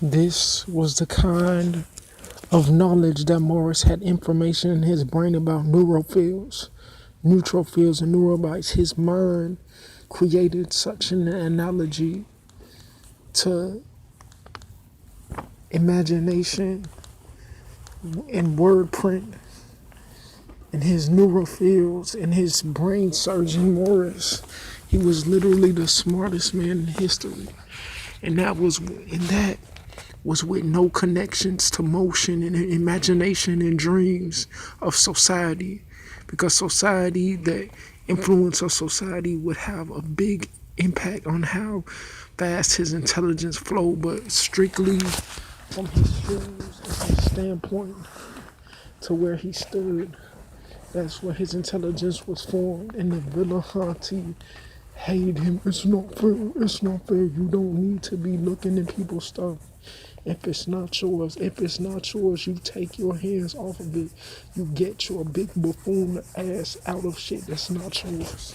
This was the kind of knowledge that Morris had information in his brain about neutrophils and neurobites. His mind created such an analogy to imagination and word print and his neurophils and his brain surgeon Morris. He was literally the smartest man in history. And that was with no connections to motion and imagination and dreams of society. Because society, the influence of society would have a big impact on how fast his intelligence flowed, but strictly from his shoes and his standpoint to where he stood, that's where his intelligence was formed. And the Villahanti hated him. It's not fair. It's not fair. You don't need to be looking at people's stuff. If it's not yours, you take your hands off of it. You get your big buffoon ass out of shit that's not yours.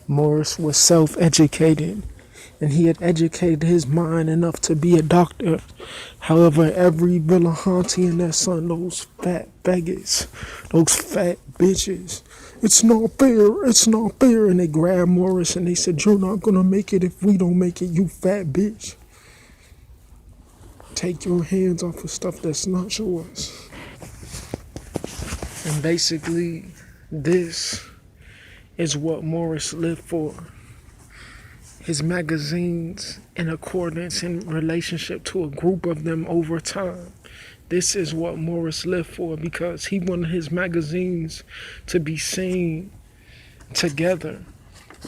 Morris was self-educated, and he had educated his mind enough to be a doctor. However, every Villahanti and their son, those fat faggots, those fat bitches, it's not fair. And they grabbed Morris and they said, you're not gonna make it if we don't make it, you fat bitch. Take your hands off of stuff that's not yours. And basically, this is what Morris lived for. His magazines in accordance in relationship to a group of them over time. This is what Morris lived for, because he wanted his magazines to be seen together.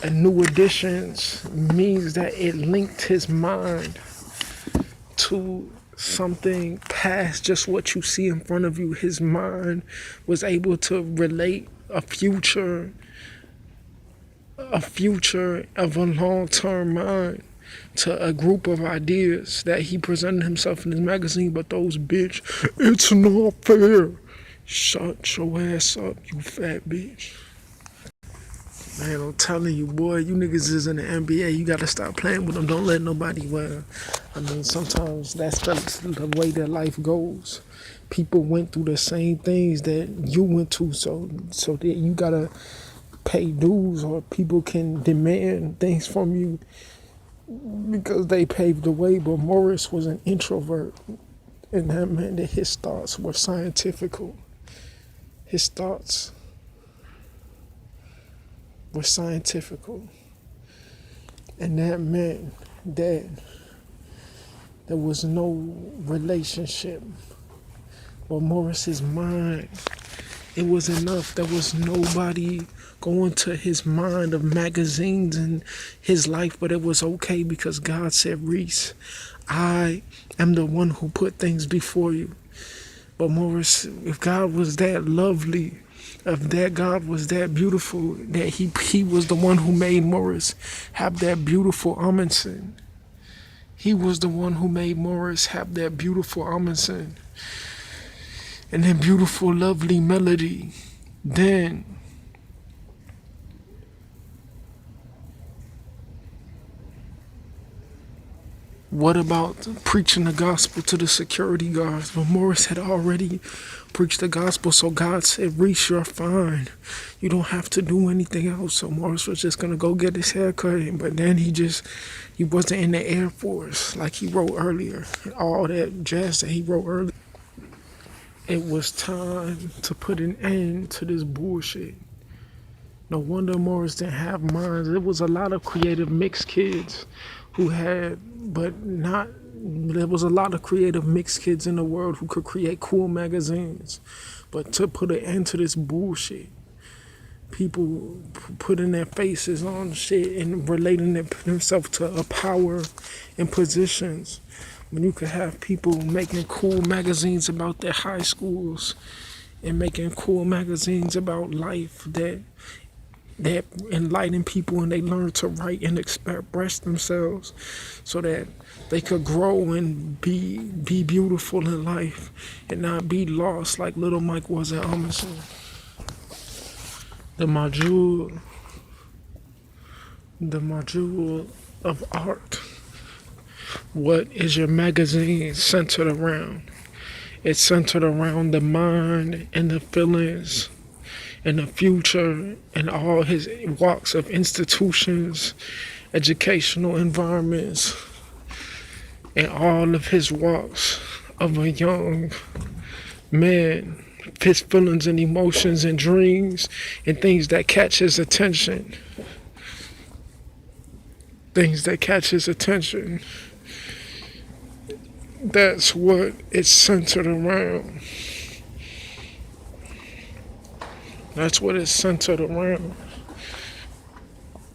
And New Editions means that it linked his mind to something past just what you see in front of you. His mind was able to relate a future of a long-term mind to a group of ideas that he presented himself in his magazine. But those bitch, it's not fair. Shut your ass up, you fat bitch. Man, I'm telling you, boy, you niggas is in the NBA. You gotta stop playing with them. Don't let nobody win. I mean, sometimes that's the way that life goes. People went through the same things that you went to, so that you gotta pay dues, or people can demand things from you because they paved the way. But Morris was an introvert, and that meant that his thoughts were scientifical. His thoughts were scientifical, and that meant that there was no relationship. But Morris's mind, it was enough. There was nobody going to his mind of magazines and his life, but it was okay because God said, Reese, I am the one who put things before you. But Morris, if God was that lovely, if that God was that beautiful, that he was the one who made Morris have that beautiful Amundsen. He was the one who made Morris have that beautiful Amundsen and that beautiful, lovely melody. Then what about preaching the gospel to the security guards? But Morris had already preached the gospel, so God said, Reese, you're fine. You don't have to do anything else. So Morris was just going to go get his hair cut. But then he wasn't in the Air Force like he wrote earlier. All that jazz that he wrote earlier. It was time to put an end to this bullshit. No wonder Morris didn't have minds. There was a lot of creative mixed kids who had, there was a lot of creative mixed kids in the world who could create cool magazines. But to put an end to this bullshit, people putting their faces on shit and relating themselves to a power and positions, when you could have people making cool magazines about their high schools and making cool magazines about life that enlighten people, and they learn to write and express themselves so that they could grow and be beautiful in life and not be lost like little Mike was at Amundsen. The module of art What is your magazine centered around? It's centered around the mind and the feelings and the future and all his walks of institutions, educational environments, and all of his walks of a young man, his feelings and emotions and dreams and things that catch his attention. Things that catch his attention. That's what it's centered around. That's what it's centered around.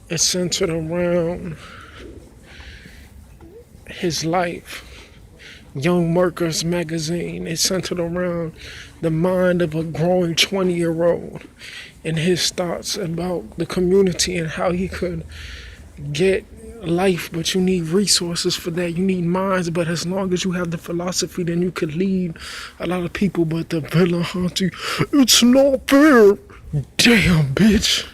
It's centered around his life. Young Workers magazine is centered around the mind of a growing 20-year-old and his thoughts about the community and how he could get life, but you need resources for that. You need minds, but as long as you have the philosophy, then you could lead a lot of people. But the villain hunter, it's not fair. Damn, bitch.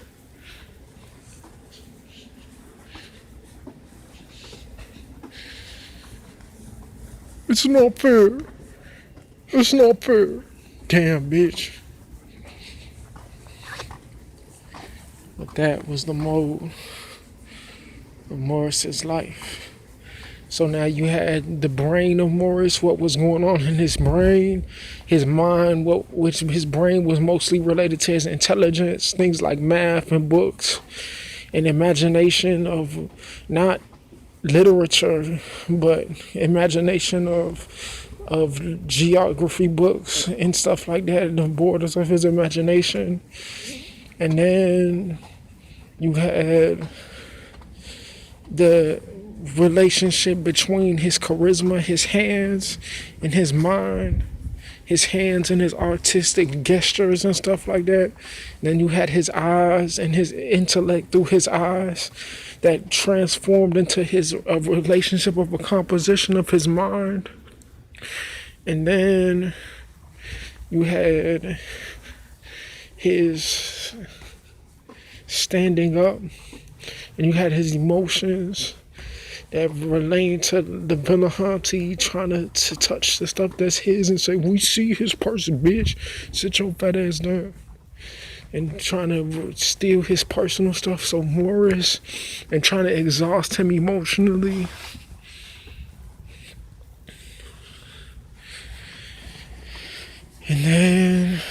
It's not fair. It's not fair. Damn, bitch. But that was the mode of Morris's life. So now you had the brain of Morris, what was going on in his brain, his mind, which his brain was mostly related to his intelligence, things like math and books, and imagination of not literature, but imagination of geography books and stuff like that, the borders of his imagination. And then you had the relationship between his charisma, his hands, and his mind, his hands and his artistic gestures and stuff like that. Then you had his eyes and his intellect through his eyes that transformed into his relationship of a composition of his mind. And then you had his standing up, and you had his emotions that relate to the vigilante trying to touch the stuff that's his and say, we see his person, bitch. Sit your fat ass down. And trying to steal his personal stuff. So Morris, and trying to exhaust him emotionally. And then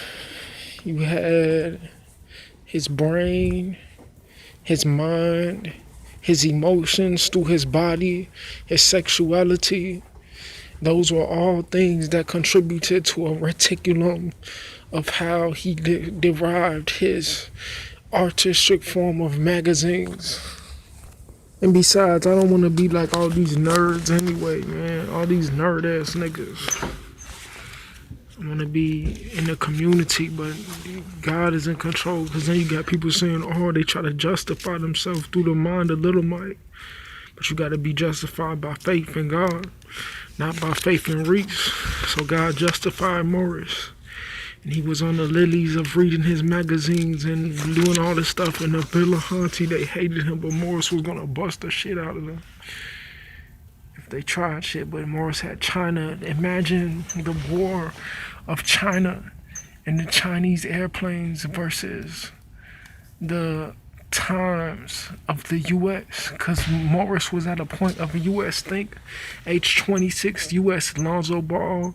you had his brain, his mind, his emotions through his body, his sexuality. Those were all things that contributed to a reticulum of how he derived his artistic form of magazines. And besides, I don't want to be like all these nerds anyway, man. All these nerd ass niggas. I want to be in the community, but God is in control. Because then you got people saying, oh, they try to justify themselves through the mind of Little Mike. But you got to be justified by faith in God, not by faith in Reese. So God justified Morris. And he was on the lilies of reading his magazines and doing all this stuff. And the Vigilante, they hated him, but Morris was going to bust the shit out of them if they tried shit. But Morris had China. Imagine the war of China and the Chinese airplanes versus the times of the U.S. Because Morris was at a point of a U.S. think, H-26 U.S. Lonzo Ball,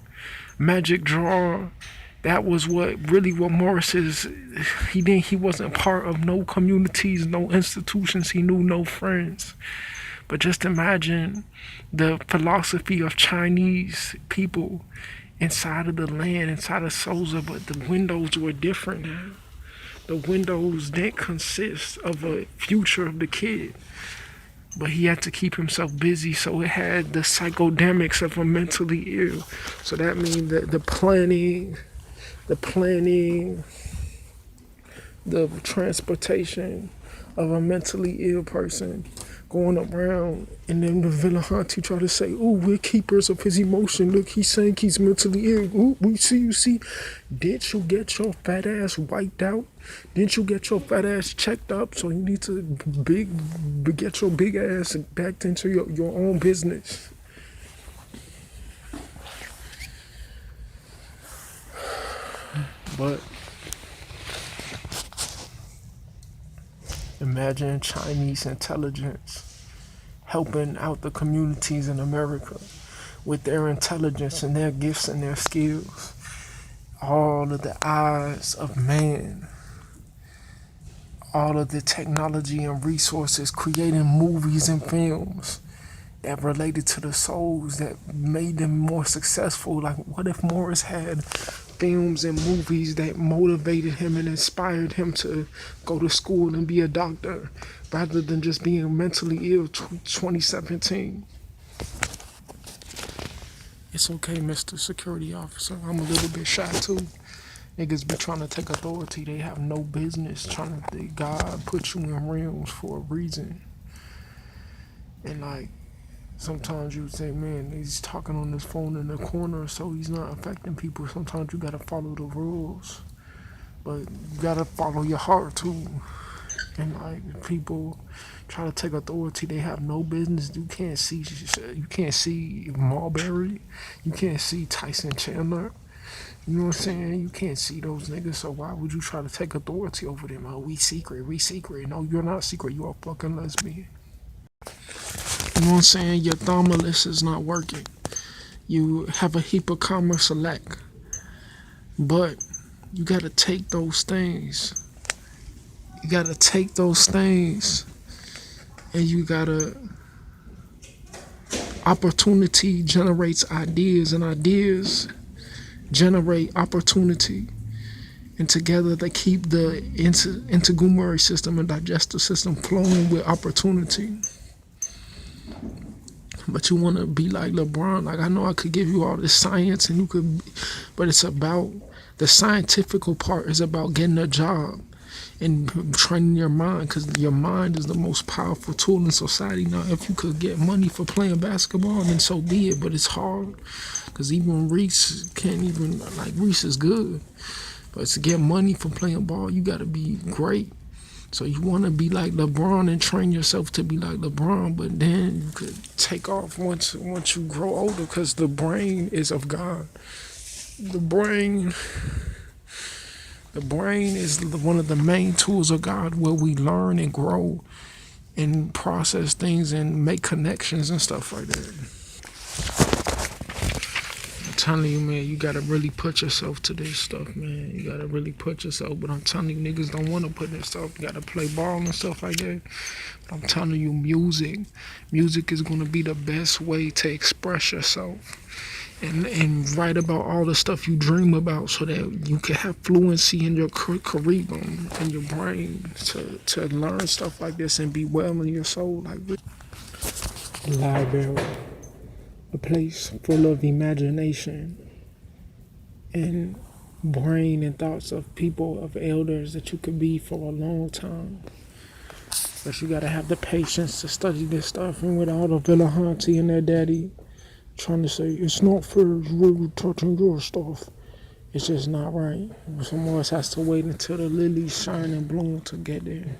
Magic Draw. That was what Morris is. He wasn't part of no communities, no institutions. He knew no friends. But just imagine the philosophy of Chinese people inside of the land, inside of Souza, but the windows were different now. The windows didn't consist of a future of the kid. But he had to keep himself busy, so it had the psychodemics of a mentally ill. So that means that the planning, the transportation of a mentally ill person going around, and then the vigilante try to say, oh, we're keepers of his emotion. Look, he's saying he's mentally ill. Ooh, we see you see. Did you get your fat ass wiped out? Didn't you get your fat ass checked up? So you need to get your big ass back into your own business. But imagine Chinese intelligence helping out the communities in America with their intelligence and their gifts and their skills. All of the eyes of man, all of the technology and resources, creating movies and films that related to the souls that made them more successful. Like, what if Morris had films and movies that motivated him and inspired him to go to school and be a doctor rather than just being mentally ill 2017? It's okay, Mr. Security Officer. I'm a little bit shy too. Niggas be trying to take authority. They have no business trying to think. God put you in realms for a reason. And like, sometimes you say, man, he's talking on his phone in the corner, so he's not affecting people. Sometimes you gotta follow the rules, but you gotta follow your heart too. And like, people try to take authority, they have no business. You can't see Marbury, you can't see Tyson Chandler. You know what I'm saying? You can't see those niggas, so why would you try to take authority over them? Oh, we secret. No, you're not secret. You're a fucking lesbian. You know what I'm saying? Your thumbalus is not working. You have a heap of comma select. But you gotta take those things. You gotta take those things and you gotta, opportunity generates ideas and ideas generate opportunity. And together they keep the integumentary system and digestive system flowing with opportunity. But you want to be like LeBron. Like, I know I could give you all this science and you could, but it's about, the scientific part is about getting a job and training your mind, because your mind is the most powerful tool in society. Now, if you could get money for playing basketball, then so be it, but it's hard, because even Reese can't even, like, Reese is good, but to get money for playing ball, you got to be great. So you want to be like LeBron and train yourself to be like LeBron, but then you could take off once you grow older, because the brain is of God. The brain is one of the main tools of God, where we learn and grow and process things and make connections and stuff like that. I'm telling you, man, you gotta really put yourself to this stuff, man. You gotta really put yourself. But I'm telling you, niggas don't want to put themselves. You gotta play ball and stuff like that. But I'm telling you, music is gonna be the best way to express yourself. And write about all the stuff you dream about, so that you can have fluency in your curriculum and your brain to learn stuff like this and be well in your soul. Like, library, a place full of imagination and brain and thoughts of people, of elders that you could be for a long time. But you gotta have the patience to study this stuff, and with all the Villahanti and their daddy trying to say it's not fair, it's really touching your stuff, it's just not right. Someone else has to wait until the lilies shine and bloom to get there.